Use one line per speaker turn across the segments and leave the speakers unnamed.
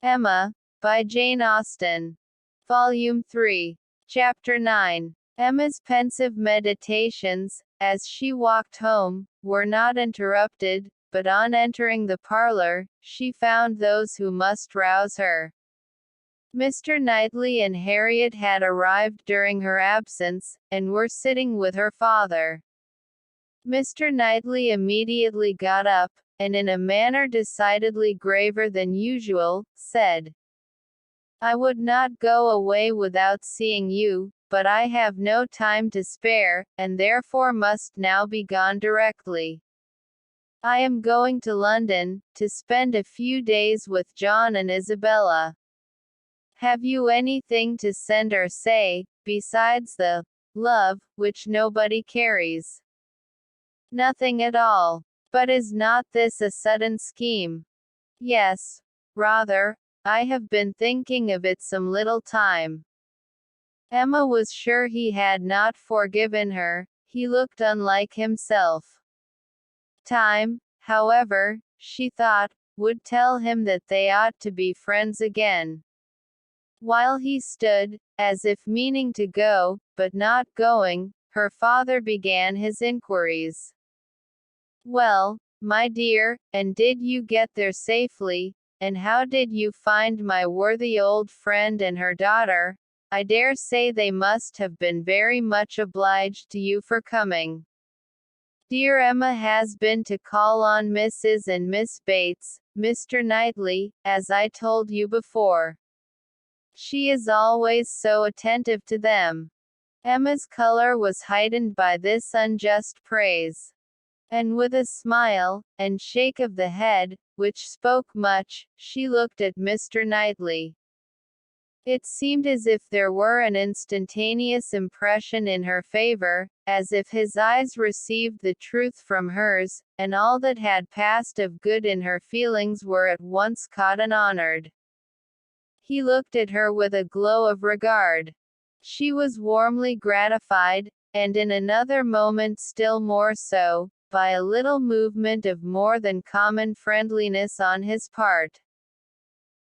Emma, by Jane Austen. Volume 3. Chapter 9. Emma's pensive meditations, as she walked home, were not interrupted, but on entering the parlor, she found those who must rouse her. Mr. Knightley and Harriet had arrived during her absence, and were sitting with her father. Mr. Knightley immediately got up, and in a manner decidedly graver than usual, said, "I would not go away without seeing you, but I have no time to spare, and therefore must now be gone directly. I am going to London, to spend a few days with John and Isabella. Have you anything to send or say, besides the love, which nobody carries?" "Nothing at all. But is not this a sudden scheme?" "Yes, rather. I have been thinking of it some little time." Emma was sure he had not forgiven her. He looked unlike himself. Time, however, she thought, would tell him that they ought to be friends again. While he stood, as if meaning to go, but not going, her father began his inquiries. "Well, my dear, and did you get there safely, and how did you find my worthy old friend and her daughter? I dare say they must have been very much obliged to you for coming. Dear Emma has been to call on Mrs. and Miss Bates, Mr. Knightley, as I told you before. She is always so attentive to them." Emma's color was heightened by this unjust praise. And with a smile, and shake of the head, which spoke much, she looked at Mr. Knightley. It seemed as if there were an instantaneous impression in her favor, as if his eyes received the truth from hers, and all that had passed of good in her feelings were at once caught and honored. He looked at her with a glow of regard. She was warmly gratified, and in another moment still more so, by a little movement of more than common friendliness on his part.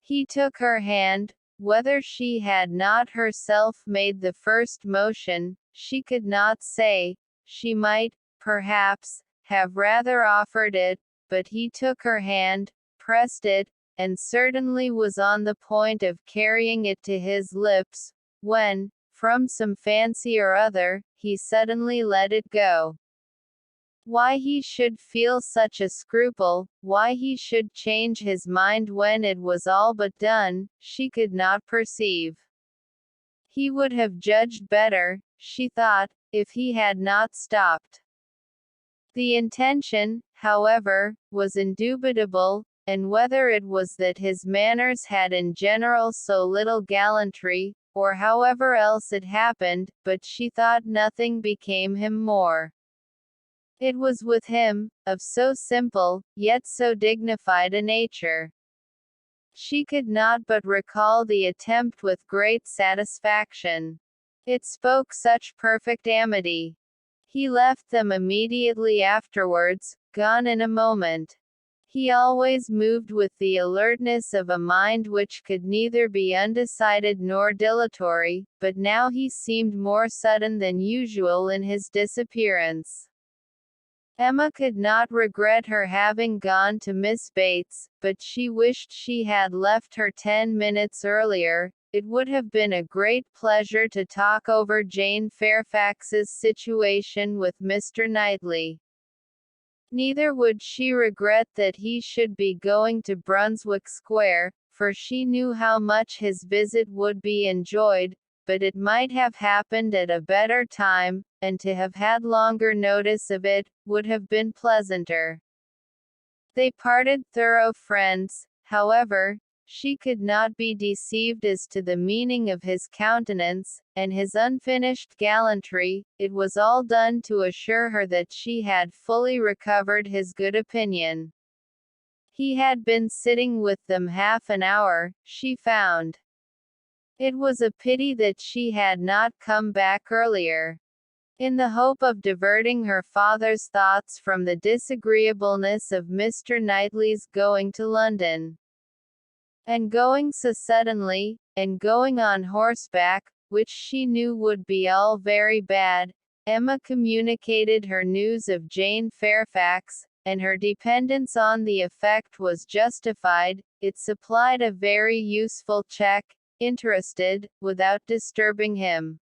He took her hand. Whether she had not herself made the first motion, she could not say. She might, perhaps, have rather offered it, but he took her hand, pressed it, and certainly was on the point of carrying it to his lips, when, from some fancy or other, he suddenly let it go. Why he should feel such a scruple, why he should change his mind when it was all but done, she could not perceive. He would have judged better, she thought, if he had not stopped. The intention, however, was indubitable, and whether it was that his manners had in general so little gallantry, or however else it happened, but she thought nothing became him more. It was with him, of so simple, yet so dignified a nature. She could not but recall the attempt with great satisfaction. It spoke such perfect amity. He left them immediately afterwards, gone in a moment. He always moved with the alertness of a mind which could neither be undecided nor dilatory, but now he seemed more sudden than usual in his disappearance. Emma could not regret her having gone to Miss Bates, but she wished she had left her 10 minutes earlier. It would have been a great pleasure to talk over Jane Fairfax's situation with Mr. Knightley. Neither would she regret that he should be going to Brunswick Square, for she knew how much his visit would be enjoyed, but it might have happened at a better time, and to have had longer notice of it, would have been pleasanter. They parted thorough friends. However, she could not be deceived as to the meaning of his countenance, and his unfinished gallantry. It was all done to assure her that she had fully recovered his good opinion. He had been sitting with them half an hour, she found. It was a pity that she had not come back earlier. In the hope of diverting her father's thoughts from the disagreeableness of Mr. Knightley's going to London. and going so suddenly, and going on horseback, which she knew would be all very bad, Emma communicated her news of Jane Fairfax, and her dependence on the effect was justified. It supplied a very useful check, interested, without disturbing him.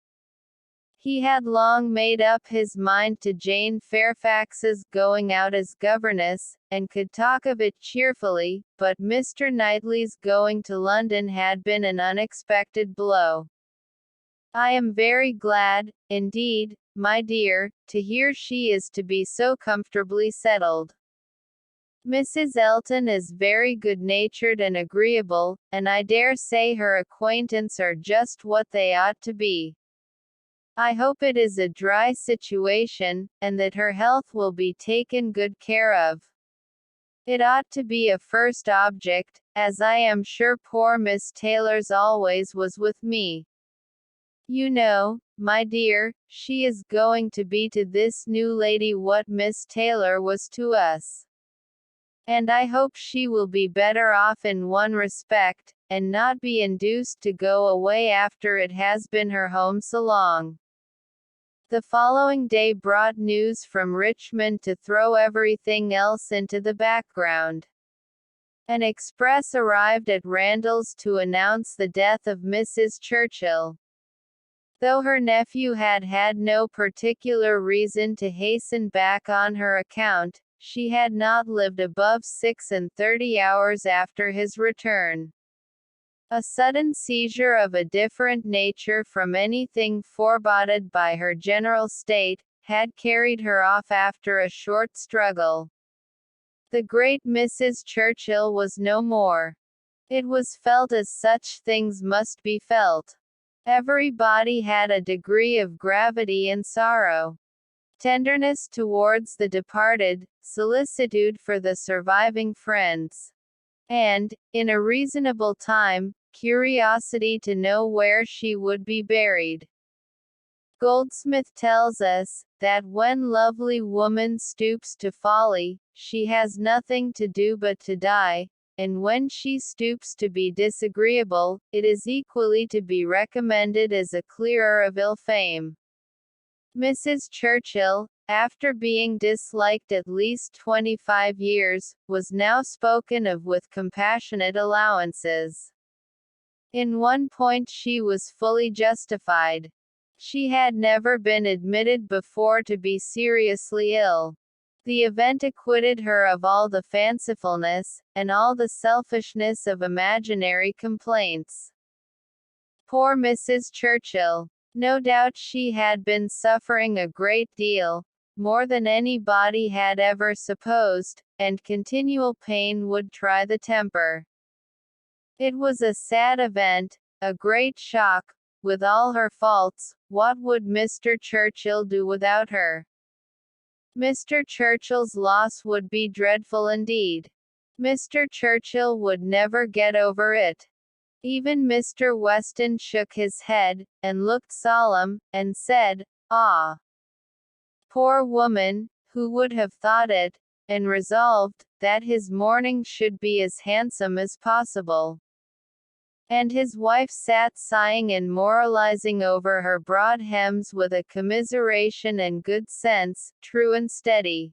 He had long made up his mind to Jane Fairfax's going out as governess, and could talk of it cheerfully, but Mr. Knightley's going to London had been an unexpected blow. "I am very glad, indeed, my dear, to hear she is to be so comfortably settled. Mrs. Elton is very good-natured and agreeable, and I dare say her acquaintance are just what they ought to be. I hope it is a dry situation, and that her health will be taken good care of. It ought to be a first object, as I am sure poor Miss Taylor's always was with me. You know, my dear, she is going to be to this new lady what Miss Taylor was to us. And I hope she will be better off in one respect, and not be induced to go away after it has been her home so long." The following day brought news from Richmond to throw everything else into the background. An express arrived at Randalls to announce the death of Mrs. Churchill. Though her nephew had had no particular reason to hasten back on her account, she had not lived above 36 hours after his return. A sudden seizure of a different nature from anything foreboded by her general state, had carried her off after a short struggle. The great Mrs. Churchill was no more. It was felt as such things must be felt. Everybody had a degree of gravity and sorrow. Tenderness towards the departed, solicitude for the surviving friends, and, in a reasonable time, curiosity to know where she would be buried. Goldsmith tells us, that when lovely woman stoops to folly, she has nothing to do but to die, and when she stoops to be disagreeable, it is equally to be recommended as a clearer of ill fame. Mrs. Churchill, after being disliked at least 25 years, was now spoken of with compassionate allowances. In one point she was fully justified. She had never been admitted before to be seriously ill. The event acquitted her of all the fancifulness, and all the selfishness of imaginary complaints. Poor Mrs. Churchill! No doubt she had been suffering a great deal, more than anybody had ever supposed, and continual pain would try the temper. It was a sad event, a great shock. With all her faults, what would Mr. Churchill do without her? Mr. Churchill's loss would be dreadful indeed. Mr. Churchill would never get over it. Even Mr. Weston shook his head, and looked solemn, and said, "Ah! Poor woman, who would have thought it?" and resolved, that his mourning should be as handsome as possible. And his wife sat sighing and moralizing over her broad hems with a commiseration and good sense, true and steady.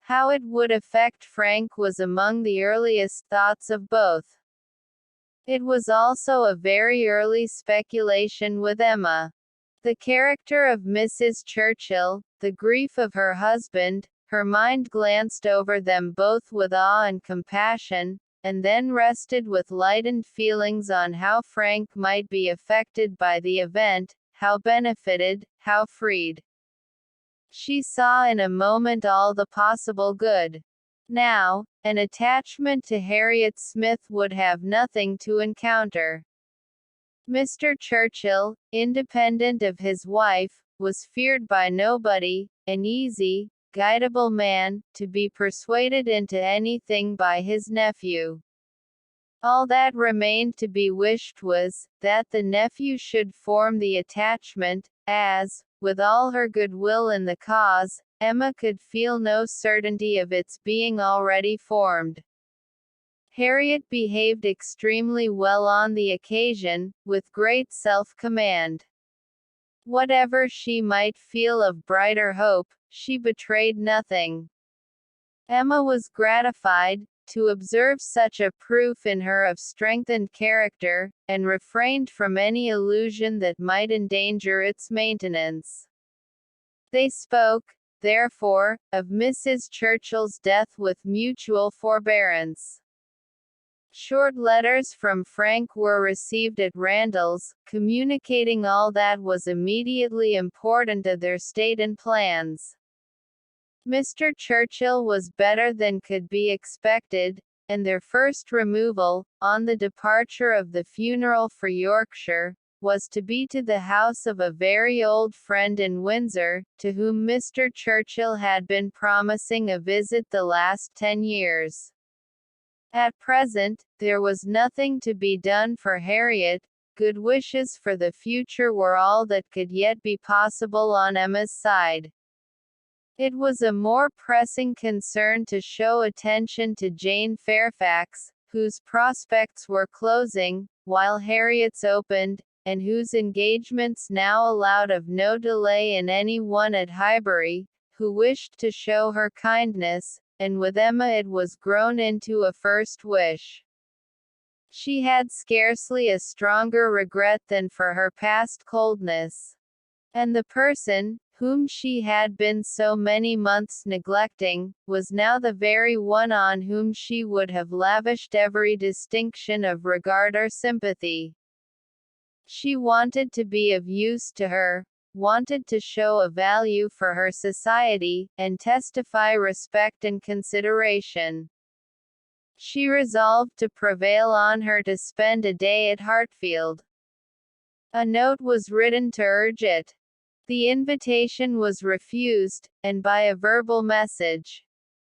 How it would affect Frank was among the earliest thoughts of both. It was also a very early speculation with Emma. The character of Mrs. Churchill, the grief of her husband, her mind glanced over them both with awe and compassion, and then rested with lightened feelings on how Frank might be affected by the event, how benefited, how freed. She saw in a moment all the possible good. Now, an attachment to Harriet Smith would have nothing to encounter. Mr. Churchill, independent of his wife, was feared by nobody, an easy, guidable man, to be persuaded into anything by his nephew. All that remained to be wished was, that the nephew should form the attachment, as, with all her goodwill in the cause, Emma could feel no certainty of its being already formed. Harriet behaved extremely well on the occasion, with great self-command. Whatever she might feel of brighter hope, she betrayed nothing. Emma was gratified to observe such a proof in her of strengthened character, and refrained from any allusion that might endanger its maintenance. They spoke, therefore, of Mrs. Churchill's death with mutual forbearance. Short letters from Frank were received at Randall's, communicating all that was immediately important of their state and plans. Mr. Churchill was better than could be expected, and their first removal, on the departure of the funeral for Yorkshire, was to be to the house of a very old friend in Windsor, to whom Mr. Churchill had been promising a visit the last 10 years. At present, there was nothing to be done for Harriet. Good wishes for the future were all that could yet be possible on Emma's side. It was a more pressing concern to show attention to Jane Fairfax, whose prospects were closing, while Harriet's opened, and whose engagements now allowed of no delay in any one at Highbury, who wished to show her kindness, and with Emma it was grown into a first wish. She had scarcely a stronger regret than for her past coldness. And the person, whom she had been so many months neglecting, was now the very one on whom she would have lavished every distinction of regard or sympathy. She wanted to be of use to her, wanted to show a value for her society, and testify respect and consideration. She resolved to prevail on her to spend a day at Hartfield. A note was written to urge it. The invitation was refused, and by a verbal message.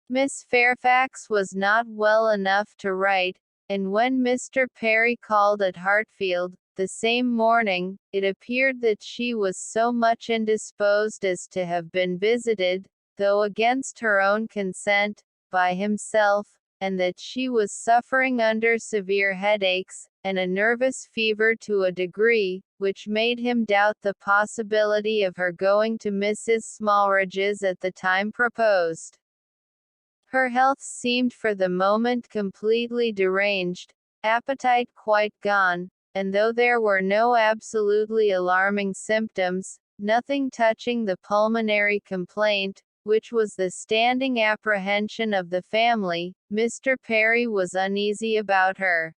Miss Fairfax was not well enough to write, and when Mr. Perry called at Hartfield, the same morning, it appeared that she was so much indisposed as to have been visited, though against her own consent, by himself, and that she was suffering under severe headaches, and a nervous fever to a degree, which made him doubt the possibility of her going to Mrs. Smallridge's at the time proposed. Her health seemed for the moment completely deranged, appetite quite gone, and though there were no absolutely alarming symptoms, nothing touching the pulmonary complaint, which was the standing apprehension of the family, Mr. Perry was uneasy about her.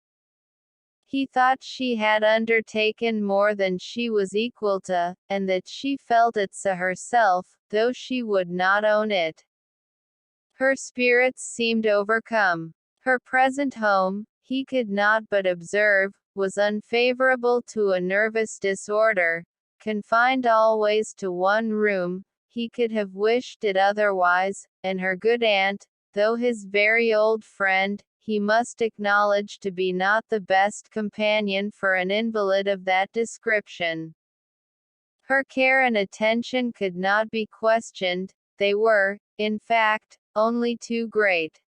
He thought she had undertaken more than she was equal to, and that she felt it so herself, though she would not own it. Her spirits seemed overcome. Her present home, he could not but observe, was unfavorable to a nervous disorder. Confined always to one room, he could have wished it otherwise, and her good aunt, though his very old friend, he must acknowledge to be not the best companion for an invalid of that description. Her care and attention could not be questioned, they were, in fact, only too great.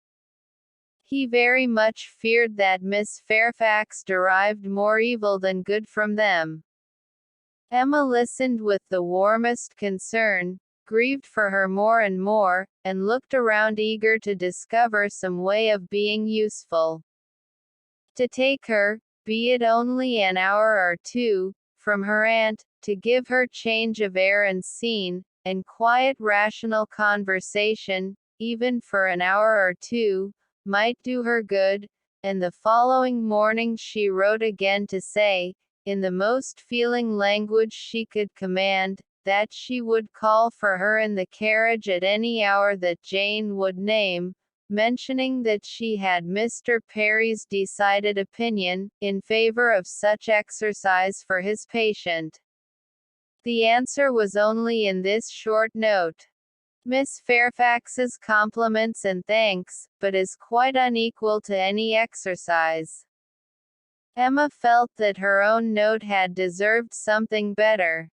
He very much feared that Miss Fairfax derived more evil than good from them. Emma listened with the warmest concern, grieved for her more and more, and looked around eager to discover some way of being useful. To take her, be it only an hour or two, from her aunt, to give her change of air and scene, and quiet rational conversation, even for an hour or two, might do her good, and the following morning she wrote again to say, in the most feeling language she could command, that she would call for her in the carriage at any hour that Jane would name, mentioning that she had Mr. Perry's decided opinion, in favor of such exercise for his patient. The answer was only in this short note. Miss Fairfax's compliments and thanks, but is quite unequal to any exercise. Emma felt that her own note had deserved something better.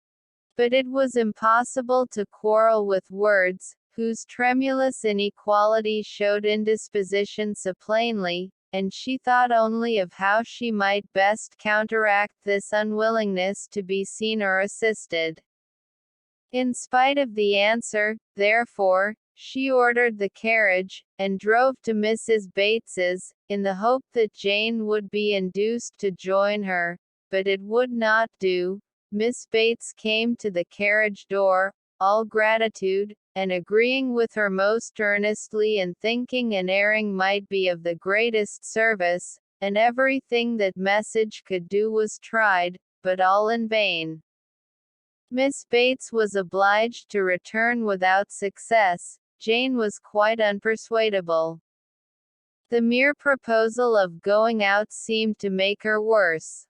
But it was impossible to quarrel with words, whose tremulous inequality showed indisposition so plainly, and she thought only of how she might best counteract this unwillingness to be seen or assisted. In spite of the answer, therefore, she ordered the carriage, and drove to Mrs. Bates's, in the hope that Jane would be induced to join her, but it would not do. Miss Bates came to the carriage door, all gratitude, and agreeing with her most earnestly, and thinking an airing might be of the greatest service, and everything that message could do was tried, but all in vain. Miss Bates was obliged to return without success. Jane was quite unpersuadable. The mere proposal of going out seemed to make her worse.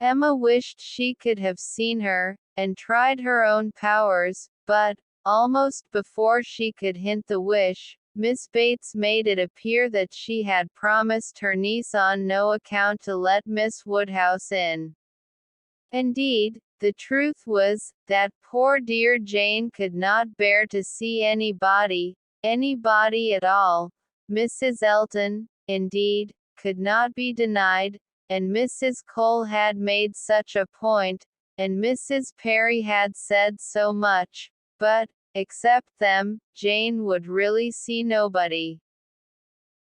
Emma wished she could have seen her, and tried her own powers, but, almost before she could hint the wish, Miss Bates made it appear that she had promised her niece on no account to let Miss Woodhouse in. Indeed, the truth was, that poor dear Jane could not bear to see anybody at all. Mrs. Elton, indeed, could not be denied, and Mrs. Cole had made such a point, and Mrs. Perry had said so much, but, except them, Jane would really see nobody.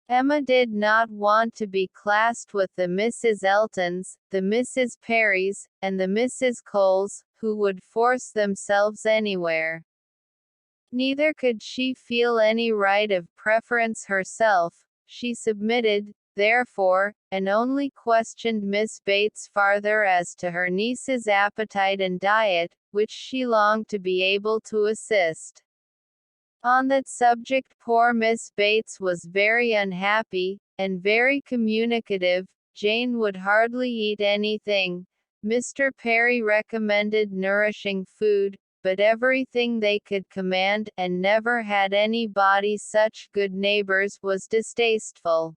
Emma did not want to be classed with the Mrs. Eltons, the Mrs. Perrys, and the Mrs. Coles, who would force themselves anywhere. Neither could she feel any right of preference herself. She submitted, therefore, and only questioned Miss Bates farther as to her niece's appetite and diet, which she longed to be able to assist. On that subject poor Miss Bates was very unhappy, and very communicative. Jane would hardly eat anything. Mr. Perry recommended nourishing food, but everything they could command, and never had anybody such good neighbors, was distasteful.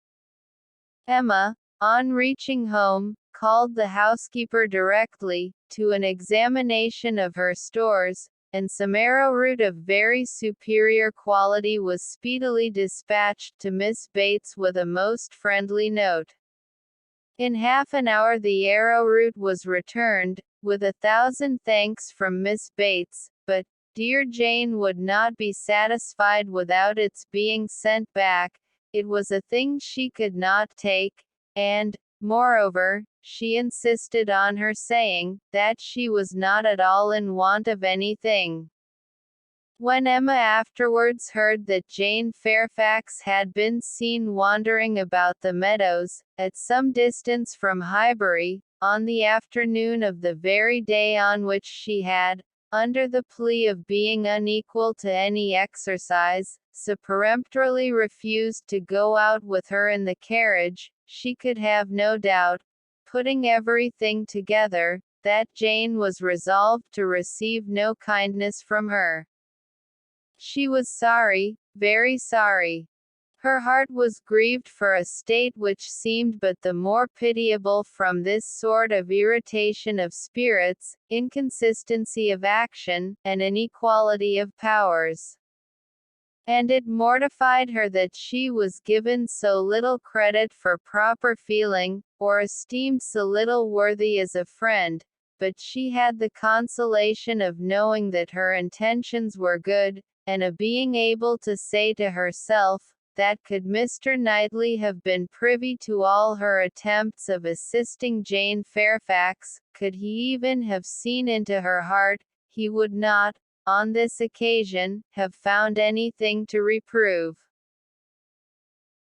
Emma, on reaching home, called the housekeeper directly, to an examination of her stores, and some arrowroot of very superior quality was speedily dispatched to Miss Bates with a most friendly note. In half an hour the arrowroot was returned, with 1,000 thanks from Miss Bates, but dear Jane would not be satisfied without its being sent back. It was a thing she could not take, and, moreover, she insisted on her saying, that she was not at all in want of anything. When Emma afterwards heard that Jane Fairfax had been seen wandering about the meadows, at some distance from Highbury, on the afternoon of the very day on which she had, under the plea of being unequal to any exercise, so peremptorily refused to go out with her in the carriage, she could have no doubt, putting everything together, that Jane was resolved to receive no kindness from her. She was sorry, very sorry. Her heart was grieved for a state which seemed but the more pitiable from this sort of irritation of spirits, inconsistency of action, and inequality of powers. And it mortified her that she was given so little credit for proper feeling, or esteemed so little worthy as a friend, but she had the consolation of knowing that her intentions were good, and of being able to say to herself, that could Mr. Knightley have been privy to all her attempts of assisting Jane Fairfax, could he even have seen into her heart, he would not, on this occasion, have found anything to reprove.